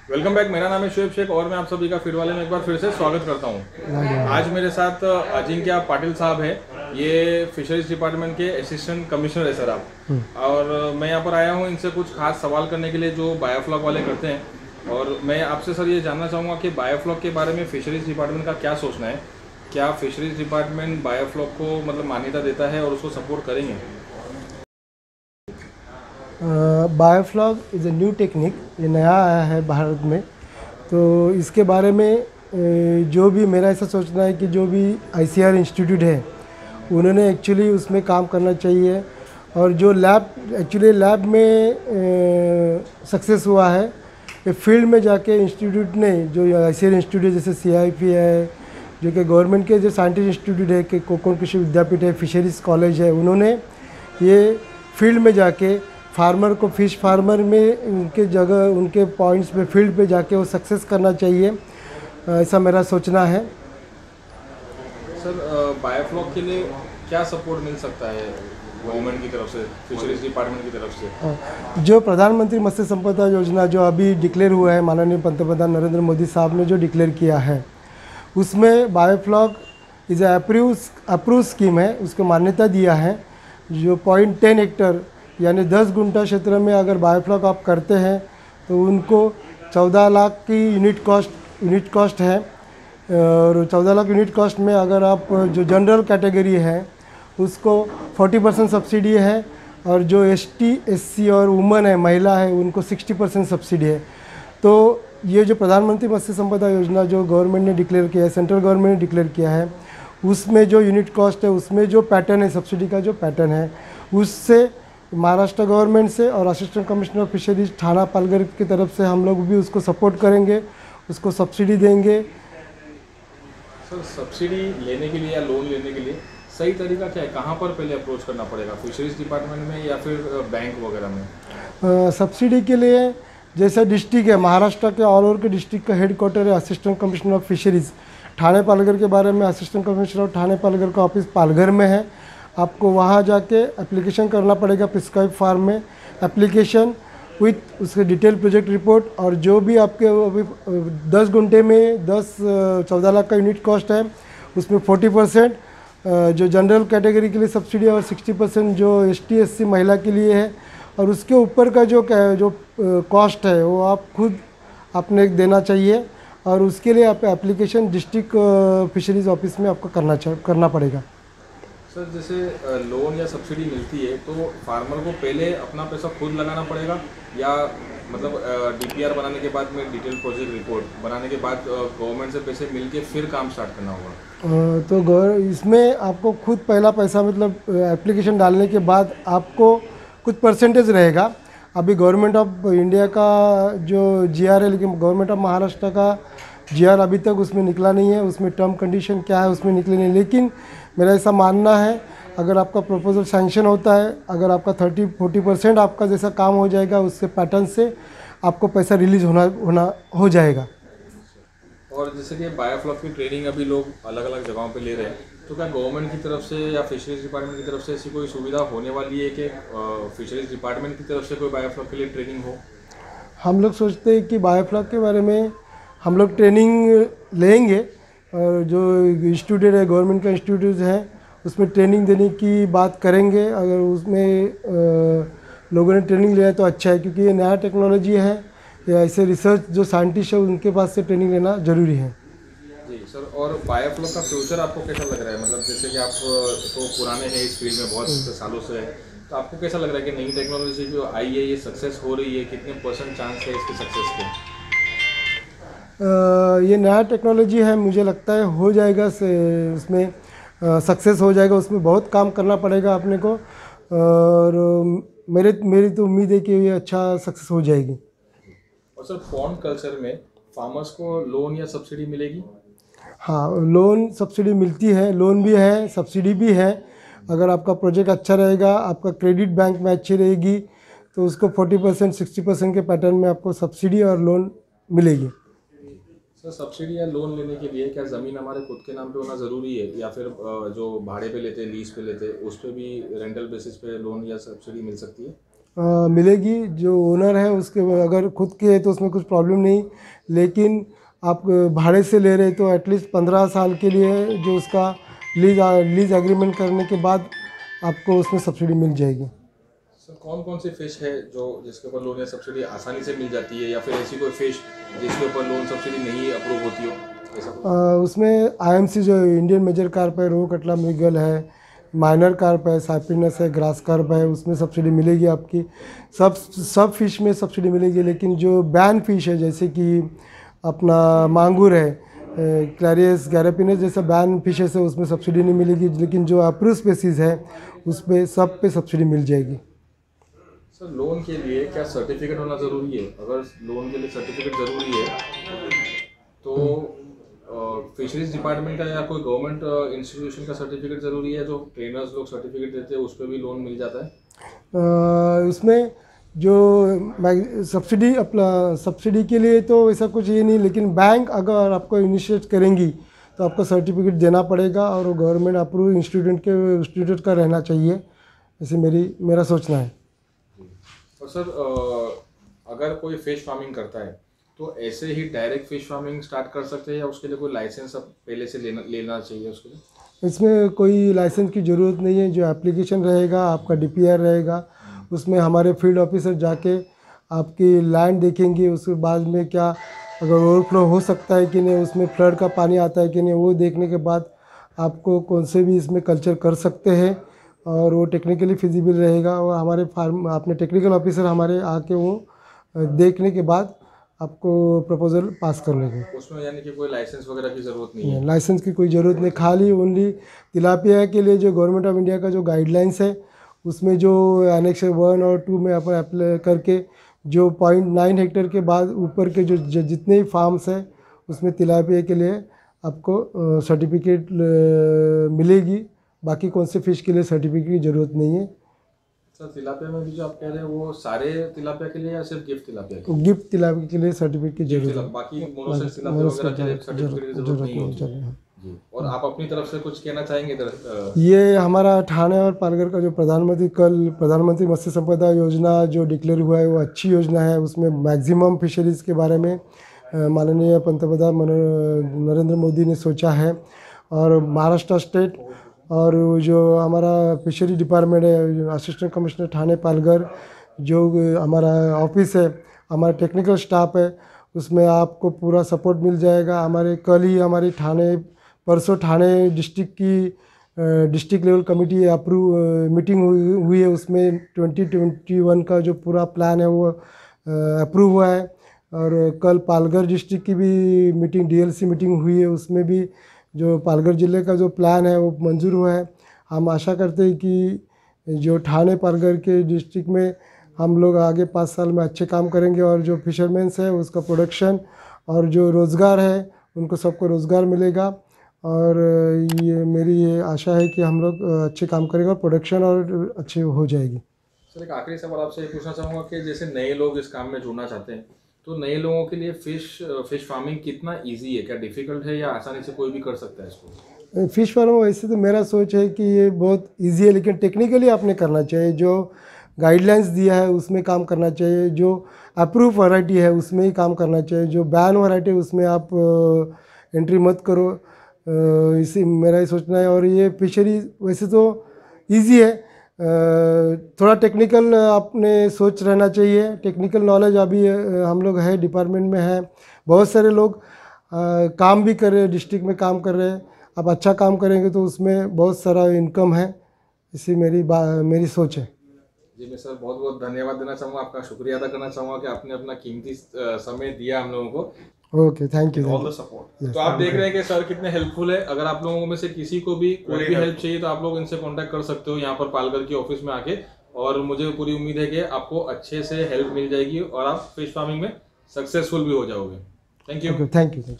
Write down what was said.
Welcome back. मेरा नाम है शुएब शेख और मैं आप सभी का फीड वाले में एक बार फिर से स्वागत करता हूं। आज मेरे साथ अजिंक्य पाटिल साहब हैं। ये फिशरीज डिपार्टमेंट के असिस्टेंट कमिश्नर है सर आप। और मैं यहाँ पर आया हूँ इनसे कुछ खास सवाल करने के लिए जो बायोफ्लॉक वाले करते हैं। और मैं आपसे सर ये जानना चाहूँगा कि बायोफ्लॉक के बारे में फिशरीज डिपार्टमेंट का क्या सोचना है। क्या फिशरीज डिपार्टमेंट बायोफ्लॉक को मतलब मान्यता देता है और उसको सपोर्ट करेंगे? बायोफ्लॉग इज़ ए न्यू टेक्निक, ये नया आया है भारत में। तो इसके बारे में जो भी मेरा ऐसा सोचना है कि जो भी आईसीआर इंस्टीट्यूट है उन्होंने एक्चुअली उसमें काम करना चाहिए। और जो लैब में सक्सेस हुआ है, ये फील्ड में जाके इंस्टीट्यूट ने, जो आईसीआर इंस्टीट्यूट जैसे सीआईपी है, जो कि गवर्नमेंट के जो साइंटिस्ट इंस्टीट्यूट है कि कोकण कृषि विद्यापीठ है, फिशरीज कॉलेज है, उन्होंने ये फील्ड में जाके फार्मर को, फिश फार्मर में उनके जगह, उनके पॉइंट्स पे, फील्ड पे जाके वो सक्सेस करना चाहिए, ऐसा मेरा सोचना है। सर बायोफ्लॉक के लिए क्या सपोर्ट मिल सकता है गवर्नमेंट की तरफ से, फिशरीज डिपार्टमेंट की तरफ से? जो प्रधानमंत्री मत्स्य संपदा योजना जो अभी डिक्लेयर हुआ है, माननीय पंतप्रधान नरेंद्र मोदी साहब ने जो डिक्लेयर किया है, उसमें बायोफ्लॉक इज़ अप्रूव स्कीम है, उसको मान्यता दिया है। जो 0.10 हेक्टर यानी 10 गुंठा क्षेत्र में अगर बायोफ्लॉक आप करते हैं तो उनको 14 लाख की यूनिट कॉस्ट है। और 14 लाख यूनिट कॉस्ट में अगर आप जो जनरल कैटेगरी है उसको 40% सब्सिडी है, और जो एसटी, एससी और वुमेन है, महिला है, उनको 60% सब्सिडी है। तो ये जो प्रधानमंत्री मत्स्य संपदा योजना जो गवर्नमेंट ने डिक्लेयर किया है, सेंट्रल गवर्नमेंट ने डिक्लेयर किया है, उसमें जो यूनिट कॉस्ट है, उसमें जो पैटर्न है, सब्सिडी का जो पैटर्न है, उससे महाराष्ट्र गवर्नमेंट से और असिस्टेंट कमिश्नर ऑफ फिशरीज थाना पालघर की तरफ से हम लोग भी उसको सपोर्ट करेंगे, उसको सब्सिडी देंगे। सर सब्सिडी लेने के लिए या लोन लेने के लिए सही तरीका क्या है? कहाँ पर पहले अप्रोच करना पड़ेगा, फिशरीज डिपार्टमेंट में या फिर बैंक वगैरह में? सब्सिडी के लिए जैसे डिस्ट्रिक्ट है, महाराष्ट्र के ऑल ओवर के डिस्ट्रिक्ट का हेडक्वार्टर है असिस्टेंट कमिश्नर ऑफ फिशरीज थाने पालघर के बारे में। असिस्टेंट कमिश्नर ऑफ थाने पालघर का ऑफिस पालघर में है। आपको वहाँ जाके एप्लीकेशन करना पड़ेगा प्रिस्क्राइब फार्म में, एप्लीकेशन विथ उसके डिटेल प्रोजेक्ट रिपोर्ट, और जो भी आपके अभी 10 घंटे में 14 लाख का यूनिट कॉस्ट है, उसमें 40% जो जनरल कैटेगरी के लिए सब्सिडी है और 60% जो एसटी, एससी महिला के लिए है। और उसके ऊपर का जो कॉस्ट है वो आप खुद अपने देना चाहिए, और उसके लिए आप एप्लीकेशन डिस्ट्रिक्ट फिशरीज ऑफिस में आपको करना पड़ेगा। सर जैसे लोन या सब्सिडी मिलती है तो फार्मर को पहले अपना पैसा खुद लगाना पड़ेगा, या मतलब डीपीआर बनाने के बाद में, डिटेल प्रोजेक्ट रिपोर्ट बनाने के बाद गवर्नमेंट से पैसे मिलके फिर काम स्टार्ट करना होगा? तो इसमें आपको खुद पहला पैसा, मतलब एप्लीकेशन डालने के बाद आपको कुछ परसेंटेज रहेगा। अभी गवर्नमेंट ऑफ इंडिया का जो जीआर है, लेकिन गवर्नमेंट ऑफ महाराष्ट्र का जीआर अभी तक उसमें निकला नहीं है, उसमें टर्म कंडीशन क्या है उसमें निकले नहीं। लेकिन मेरा ऐसा मानना है, अगर आपका प्रपोजल सैंक्शन होता है, अगर आपका 30-40% आपका जैसा काम हो जाएगा, उससे पैटर्न से आपको पैसा रिलीज हो जाएगा। और जैसे कि बायोफ्लॉक की ट्रेनिंग अभी लोग अलग अलग जगहों पे ले रहे हैं, तो क्या गवर्नमेंट की तरफ से या फिशरीज डिपार्टमेंट की तरफ से ऐसी कोई सुविधा होने वाली है कि फिशरीज डिपार्टमेंट की तरफ से कोई बायोफ्लॉक के लिए ट्रेनिंग हो? हम लोग सोचते हैं कि बायोफ्लॉक के बारे में हम लोग ट्रेनिंग लेंगे, और जो इंस्टीट्यूट है, गवर्नमेंट का इंस्टीट्यूट है, उसमें ट्रेनिंग देने की बात करेंगे। अगर उसमें लोगों ने ट्रेनिंग लिया है तो अच्छा है, क्योंकि ये नया टेक्नोलॉजी है, या ऐसे रिसर्च जो साइंटिस्ट है उनके पास से ट्रेनिंग लेना ज़रूरी है। जी सर, और बायोफ्लॉक का फ्यूचर आपको कैसा लग रहा है? मतलब जैसे कि आप तो पुराने हैं इस फील्ड में, बहुत सालों से है, तो आपको कैसा लग रहा है कि नई टेक्नोलॉजी जो आई है ये सक्सेस हो रही है? कितने % चांस है इसके सक्सेस के? ये नया टेक्नोलॉजी है, मुझे लगता है हो जाएगा, से उसमें सक्सेस हो जाएगा। उसमें बहुत काम करना पड़ेगा अपने को, और मेरी तो उम्मीद है कि ये अच्छा सक्सेस हो जाएगी। और सर पॉन्ड कल्चर में फार्मर्स को लोन या सब्सिडी मिलेगी? हाँ, लोन सब्सिडी मिलती है, लोन भी है, सब्सिडी भी है। अगर आपका प्रोजेक्ट अच्छा रहेगा, आपका क्रेडिट बैंक में अच्छी रहेगी, तो उसको 40% 60% के पैटर्न में आपको सब्सिडी और लोन मिलेगी। सर सब्सिडी या लोन लेने के लिए क्या ज़मीन हमारे खुद के नाम पे होना ज़रूरी है, या फिर जो भाड़े पे लेते हैं, लीज पे लेते हैं, उस पर भी रेंटल बेसिस पे लोन या सब्सिडी मिल सकती है? मिलेगी। जो ओनर है उसके अगर खुद के है तो उसमें कुछ प्रॉब्लम नहीं, लेकिन आप भाड़े से ले रहे तो एटलीस्ट 15 साल के लिए जो उसका लीज एग्रीमेंट करने के बाद आपको उसमें सब्सिडी मिल जाएगी। सर कौन कौन सी फिश है जो जिसके ऊपर लोन या सब्सिडी आसानी से मिल जाती है, या फिर ऐसी कोई फिश जिसके ऊपर लोन सब्सिडी नहीं अप्रूव होती हो, ऐसा कुछ? उसमें IMC जो इंडियन मेजर कार्प है, रोहू, कटला, मृगल है, माइनर कार्प है, साइप्रिनस है, ग्रास कार्प है, उसमें सब्सिडी मिलेगी आपकी। सब फिश में सब्सिडी मिलेगी, लेकिन जो बैन फिश है जैसे कि अपना मांगूर है, क्लैरियस गैरापिनस जैसा बैन फिशेस है उसमें सब्सिडी नहीं मिलेगी, लेकिन जो अप्रूव स्पेसीज़ है उस पर सब पे सब्सिडी मिल जाएगी। सर लोन के लिए क्या सर्टिफिकेट होना ज़रूरी है? अगर लोन के लिए सर्टिफिकेट ज़रूरी है तो फिशरीज डिपार्टमेंट का या कोई गवर्नमेंट इंस्टीट्यूशन का सर्टिफिकेट ज़रूरी है? जो ट्रेनर्स लोग सर्टिफिकेट देते हैं उस पर भी लोन मिल जाता है? उसमें जो सब्सिडी अपना सब्सिडी के लिए तो वैसा कुछ ये नहीं, लेकिन बैंक अगर आपको इनिशिएट करेंगी तो आपको सर्टिफिकेट देना पड़ेगा और वो गवर्नमेंट अप्रूव इंस्टीट्यूट का रहना चाहिए, ऐसे मेरा सोचना है। और सर अगर कोई फिश फार्मिंग करता है तो ऐसे ही डायरेक्ट फिश फार्मिंग स्टार्ट कर सकते हैं, या उसके लिए कोई लाइसेंस अब पहले से लेना चाहिए उसके लिए? इसमें कोई लाइसेंस की ज़रूरत नहीं है। जो एप्लीकेशन रहेगा आपका DPR रहेगा, उसमें हमारे फील्ड ऑफिसर जाके आपकी लैंड देखेंगे, उसके बाद में क्या अगर ओवरफ्लो हो सकता है कि नहीं, उसमें फ्लड का पानी आता है कि नहीं, वो देखने के बाद आपको कौन से भी इसमें कल्चर कर सकते हैं और वो टेक्निकली फिजिबल रहेगा। और हमारे अपने टेक्निकल ऑफिसर हमारे आके वो देखने के बाद आपको प्रपोजल पास कर लेंगे। उसमें यानी कि कोई लाइसेंस वगैरह की ज़रूरत नहीं है? लाइसेंस की कोई ज़रूरत नहीं, खाली ओनली तिलापिया के लिए जो गवर्नमेंट ऑफ इंडिया का जो गाइडलाइंस है उसमें जो एनेक्स 1 और 2 में अपन अप्लाई करके जो 0.9 हेक्टेयर के बाद ऊपर के जो जितने ही फार्म्स हैं उसमें तिलापिया के लिए आपको सर्टिफिकेट मिलेगी। बाकी कौन से फ़िश के लिए सर्टिफिकेट की ज़रूरत नहीं है। सर तिलापिया में भी जो आप कह रहे हैं वो सारे तिलापिया के लिए या सिर्फ गिफ्ट तिलापिया के लिए? गिफ्ट तिलापिया के लिए सर्टिफिकेट की जरूरत है, बाकी मोनोसेक्स तिलापिया वगैरह के लिए सर्टिफिकेट की जरूरत नहीं होती है जी। और आप अपनी तरफ से कुछ कहना चाहेंगे इधर? ये हमारा ठाणे और पालघर का जो प्रधानमंत्री मत्स्य संपदा योजना जो डिक्लेयर हुआ है वो अच्छी योजना है। उसमें मैक्सिमम फिशरीज़ के बारे में माननीय पंतप्रधान नरेंद्र मोदी ने सोचा है। और महाराष्ट्र स्टेट और जो हमारा फिशरी डिपार्टमेंट है, असिस्टेंट कमिश्नर ठाणे पालघर, जो हमारा ऑफिस है, हमारा टेक्निकल स्टाफ है, उसमें आपको पूरा सपोर्ट मिल जाएगा। कल ही हमारी परसों ठाणे डिस्ट्रिक्ट की डिस्ट्रिक्ट लेवल कमेटी मीटिंग हुई है। उसमें 2021 का जो पूरा प्लान है वो अप्रूव हुआ है। और कल पालघर डिस्ट्रिक्ट की भी मीटिंग DLC मीटिंग हुई है, उसमें भी जो पालघर ज़िले का जो प्लान है वो मंजूर हुआ है। हम आशा करते हैं कि जो ठाणे पालघर के डिस्ट्रिक्ट में हम लोग आगे 5 साल में अच्छे काम करेंगे और जो फिशरमैन्स है उसका प्रोडक्शन और जो रोज़गार है उनको सबको रोज़गार मिलेगा। और मेरी ये आशा है कि हम लोग अच्छे काम करेंगे और प्रोडक्शन और अच्छी हो जाएगी। सर एक आखिरी सवाल आपसे ये पूछना चाहूँगा कि जैसे नए लोग इस काम में जुड़ना चाहते हैं तो नए लोगों के लिए फिश फार्मिंग कितना इजी है? क्या डिफ़िकल्ट है या आसानी से कोई भी कर सकता है इसको? फ़िश फार्म वैसे तो मेरा सोच है कि ये बहुत इजी है, लेकिन टेक्निकली आपने करना चाहिए। जो गाइडलाइंस दिया है उसमें काम करना चाहिए, जो अप्रूव वैरायटी है उसमें ही काम करना चाहिए। जो बैन वैरायटी है उसमें आप एंट्री मत करो, इसी मेरा ही सोचना है। और ये फिशरी वैसे तो इजी है, थोड़ा टेक्निकल आपने सोच रहना चाहिए। टेक्निकल नॉलेज अभी हम लोग है डिपार्टमेंट में है, बहुत सारे लोग काम भी कर रहे हैं, डिस्ट्रिक्ट में काम कर रहे हैं। आप अच्छा काम करेंगे तो उसमें बहुत सारा इनकम है, इसी मेरी सोच है जी। मैं सर बहुत बहुत धन्यवाद देना चाहूँगा, आपका शुक्रिया अदा करना चाहूँगा कि आपने अपना कीमती समय दिया हम लोगों को। Okay, thank you all the support. तो आप देख रहे हैं कि सर कितने हेल्पफुल है। अगर आप लोगों में से किसी को भी कोई भी हेल्प चाहिए तो आप लोग इनसे कांटेक्ट कर सकते हो यहाँ पर पालघर के ऑफिस में आके। और मुझे पूरी उम्मीद है कि आपको अच्छे से हेल्प मिल जाएगी और आप फिश फार्मिंग में सक्सेसफुल भी हो जाओगे। Thank you.